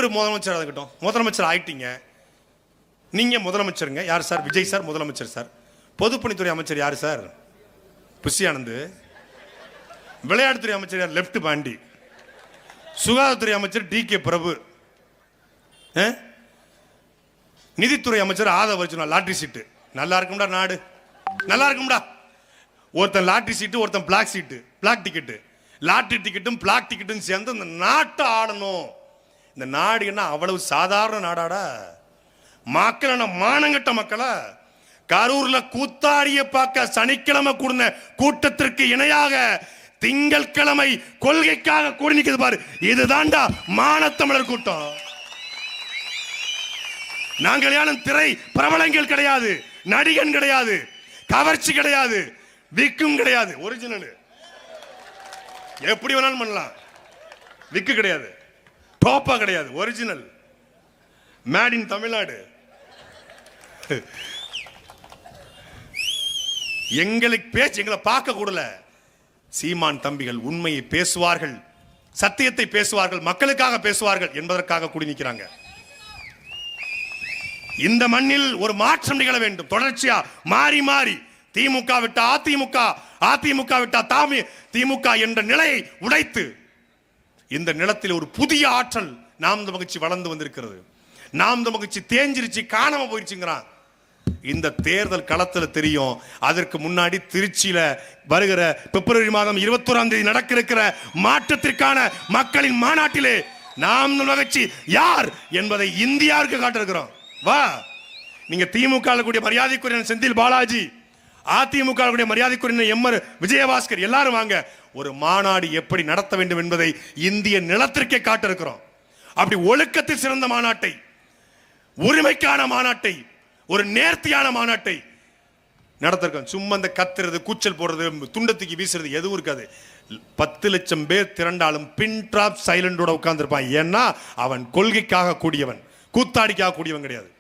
இவர் முதலமைச்சராக இருக்கட்டும், முதலமைச்சர் ஆயிட்டீங்க. நீங்க முதலமைச்சருங்க. யார் சார்? விஜய் சார் முதலமைச்சர் சார். பொதுப்பணித்துறை அமைச்சர் யார் சார்? புஷி ஆனந்த். விளையாட்டுத்துறை அமைச்சர் யார்? லெப்ட் பாண்டி. சுகாதாரத்துறை அமைச்சர் டி.கே. பிரபு. நிதித்துறை அமைச்சர் ஆதவ அர்ஜுனா. லாட்டரி சீட்டு. நல்லா இருக்கும்டா நாடு, நல்லா இருக்கும்டா. ஒருத்தன் லாட்டரி சீட்டு, ஒருத்தன் பிளாக் சீட்டு, பிளாக் டிக்கெட்டு. லாட்டரி டிக்கெட்டும் பிளாக் டிக்கெட்டும் சேர்ந்து இந்த நாட்டை ஆடணும். இந்த நாடு என்ன அவ்வளவு சாதாரண நாடாடா? மக்கள் என்ன மானங்கட்ட மக்களா? கரூர்ல கூத்தாடிய பார்க்க சனிக்கிழமை கூடின கூட்டத்திற்கு இணையாக திங்கட்கிழமை கொள்கைக்காக கூடி நிற்கிறது பாரு. இதுதான்டா மானத்தமிழர் கூட்டம். நாங்கள் யாரும் திரை பிரபலங்கள் கிடையாது, நடிகன் கிடையாது, கவர்ச்சி கிடையாது, விக்கும் கிடையாது. ஒரிஜினல் எப்படி வேணாலும் பண்ணலாம். விக்கு கிடையாது, டோப்பா கிடையாது, ஒரிஜினல் மேட் இன் தமிழ்நாடு. எங்களுக்கு பேச்சு, எங்களை பார்க்க கூடல. சீமான் தம்பிகள் உண்மையை பேசுவார்கள், சத்தியத்தை பேசுவார்கள், மக்களுக்காக பேசுவார்கள் என்பதற்காக கூடி நிற்கிறாங்க. இந்த மண்ணில் ஒரு மாற்றம் நிகழ வேண்டும். தொடர்ச்சியா மாறி மாறி திமுக விட்டா அதிமுக, அதிமுக விட்டா திமுக என்ற நிலையை உடைத்து இந்த நிலத்தில் ஒரு புதிய ஆற்றல் நாம் மகிழ்ச்சி வளர்ந்து வந்திருக்கிறது. நாம் மகிழ்ச்சி தேஞ்சிருச்சு, காணாம போயிடுச்சுங்கிறான். இந்த தேர்தல் களத்தில் தெரியும். அதற்கு முன்னாடி திருச்சியில வருகிற பிப்ரவரி மாதம் 21ஆம் தேதி நடக்க இருக்கிற மாற்றத்திற்கான மக்களின் மாநாட்டிலே நாம் மகிழ்ச்சி யார் என்பதை இந்தியாவுக்கு காட்டிருக்கிறோம். வா, நீங்க திமுக கூடிய மரியாதைக்குரிய செந்தில் பாலாஜி, அதிமுக கூடிய மரியாதைக்குரிய எம்.ஆர். விஜயபாஸ்கர் எல்லாரும் வாங்க. ஒரு மாநாடு எப்படி நடத்த வேண்டும் என்பதை இந்திய நிலத்திற்கே காட்டிருக்கிறோம். அப்படி ஒழுக்கத்தில் சிறந்த மாநாட்டை, உரிமைக்கான மாநாட்டை, ஒரு நேர்த்தியான மாநாட்டை நடத்திருக்கோம். சும்மா இந்த கத்துறது, கூச்சல் போடுறது, துண்டத்துக்கு வீசுறது எதுவும் இருக்காது. 10 லட்சம் பேர் திரண்டாலும் பின் டிராப் சைலண்டோட உட்கார்ந்துருப்பான். ஏன்னா அவன் கொள்கைக்காக கூடியவன், கூத்தாடிக்காக கூடியவன் கிடையாது.